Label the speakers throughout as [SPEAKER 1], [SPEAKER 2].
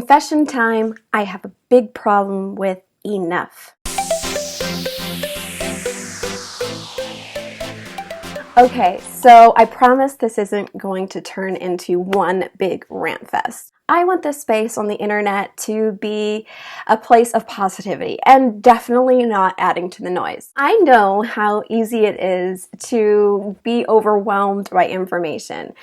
[SPEAKER 1] Confession time, I have a big problem with enough. Okay, so I promise this isn't going to turn into one big rant fest. I want this space on the internet to be a place of positivity and definitely not adding to the noise. I know how easy it is to be overwhelmed by information.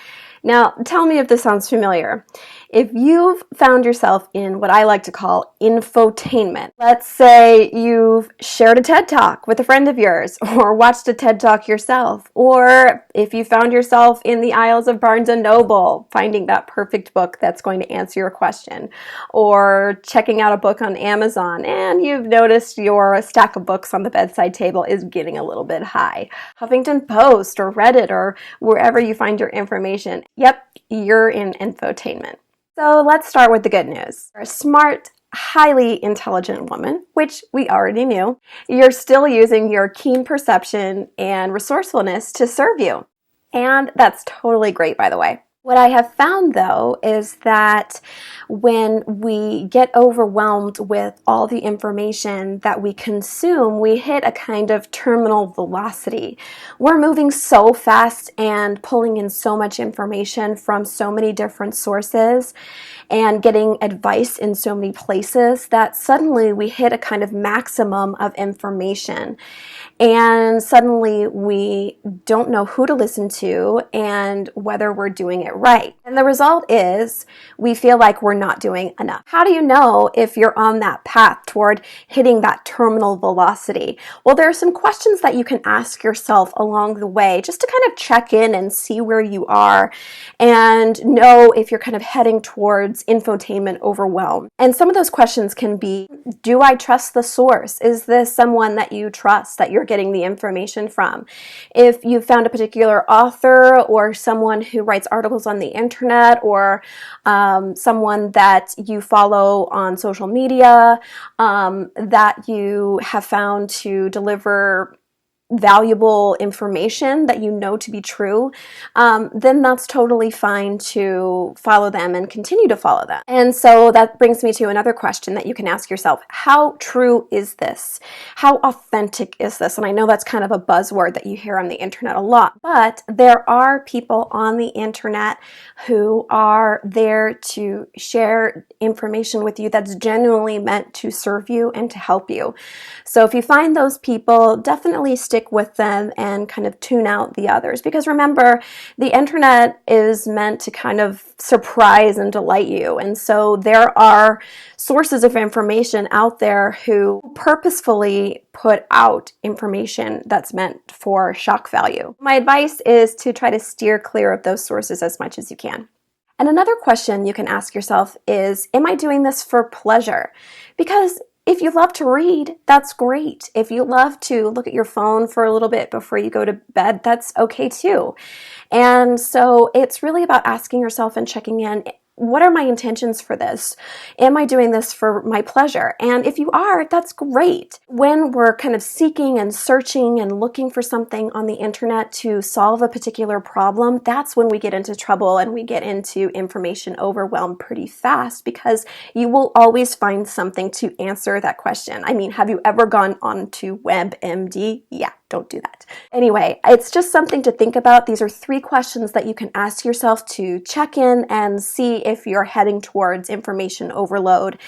[SPEAKER 1] Now, tell me if this sounds familiar. If you've found yourself in what I like to call infotainment, let's say you've shared a TED Talk with a friend of yours, or watched a TED Talk yourself, or if you found yourself in the aisles of Barnes & Noble, finding that perfect book that's going to answer your question, or checking out a book on Amazon, and you've noticed your stack of books on the bedside table is getting a little bit high. Huffington Post or Reddit or wherever you find your information. Yep, you're in infotainment. So let's start with the good news. You're a smart, highly intelligent woman, which we already knew. You're still using your keen perception and resourcefulness to serve you. And that's totally great, by the way. What I have found, though, is that when we get overwhelmed with all the information that we consume, we hit a kind of terminal velocity. We're moving so fast and pulling in so much information from so many different sources and getting advice in so many places that suddenly we hit a kind of maximum of information. And suddenly we don't know who to listen to and whether we're doing it right. And the result is we feel like we're not doing enough. How do you know if you're on that path toward hitting that terminal velocity? Well, there are some questions that you can ask yourself along the way just to kind of check in and see where you are and know if you're kind of heading towards infotainment overwhelm. And some of those questions can be, do I trust the source? Is this someone that you trust, that you're getting the information from? If you found a particular author or someone who writes articles on the internet or someone that you follow on social media that you have found to deliver valuable information that you know to be true, then that's totally fine to follow them and continue to follow them. And so that brings me to another question that you can ask yourself. How true is this? How authentic is this? And I know that's kind of a buzzword that you hear on the internet a lot, but there are people on the internet who are there to share information with you that's genuinely meant to serve you and to help you. So if you find those people, definitely stick with them and kind of tune out the others. Because remember, the internet is meant to kind of surprise and delight you. And so there are sources of information out there who purposefully put out information that's meant for shock value. My advice is to try to steer clear of those sources as much as you can. And another question you can ask yourself is, am I doing this for pleasure? Because if you love to read, that's great. If you love to look at your phone for a little bit before you go to bed, that's okay too. And so it's really about asking yourself and checking in, what are my intentions for this? Am I doing this for my pleasure? And if you are, that's great. When we're kind of seeking and searching and looking for something on the internet to solve a particular problem, that's when we get into trouble and we get into information overwhelm pretty fast, because you will always find something to answer that question. I mean, have you ever gone on to WebMD? Yeah. Don't do that. Anyway, it's just something to think about. These are 3 questions that you can ask yourself to check in and see if you're heading towards information overload.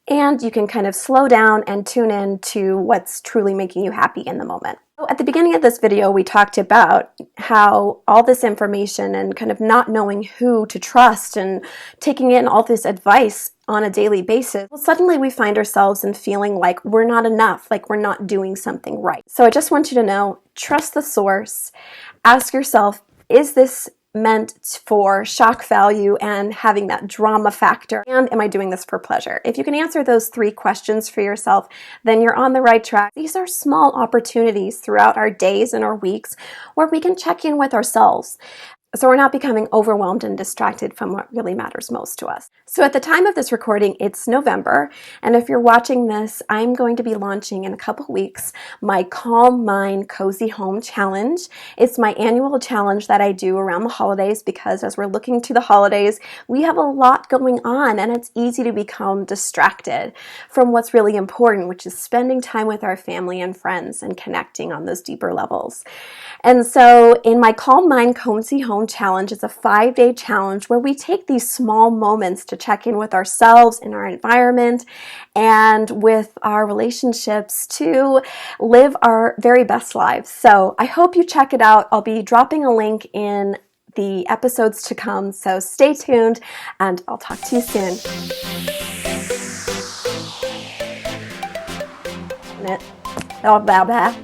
[SPEAKER 1] And you can kind of slow down and tune in to what's truly making you happy in the moment. So at the beginning of this video, we talked about how all this information and kind of not knowing who to trust and taking in all this advice on a daily basis, well, suddenly we find ourselves in feeling like we're not enough, like we're not doing something right. So I just want you to know, trust the source. Ask yourself, is this meant for shock value and having that drama factor? And am I doing this for pleasure? If you can answer those 3 questions for yourself, then you're on the right track. These are small opportunities throughout our days and our weeks where we can check in with ourselves. so we're not becoming overwhelmed and distracted from what really matters most to us. So at the time of this recording, it's November, and if you're watching this, I'm going to be launching in a couple weeks my Calm Mind Cozy Home Challenge. It's my annual challenge that I do around the holidays because as we're looking to the holidays, we have a lot going on and it's easy to become distracted from what's really important, which is spending time with our family and friends and connecting on those deeper levels. And so in my Calm Mind Cozy Home Challenge, it's a 5-day challenge where we take these small moments to check in with ourselves and our environment and with our relationships to live our very best lives. So I hope you check it out. I'll be dropping a link in the episodes to come, so stay tuned and I'll talk to you soon. Oh, blah, blah.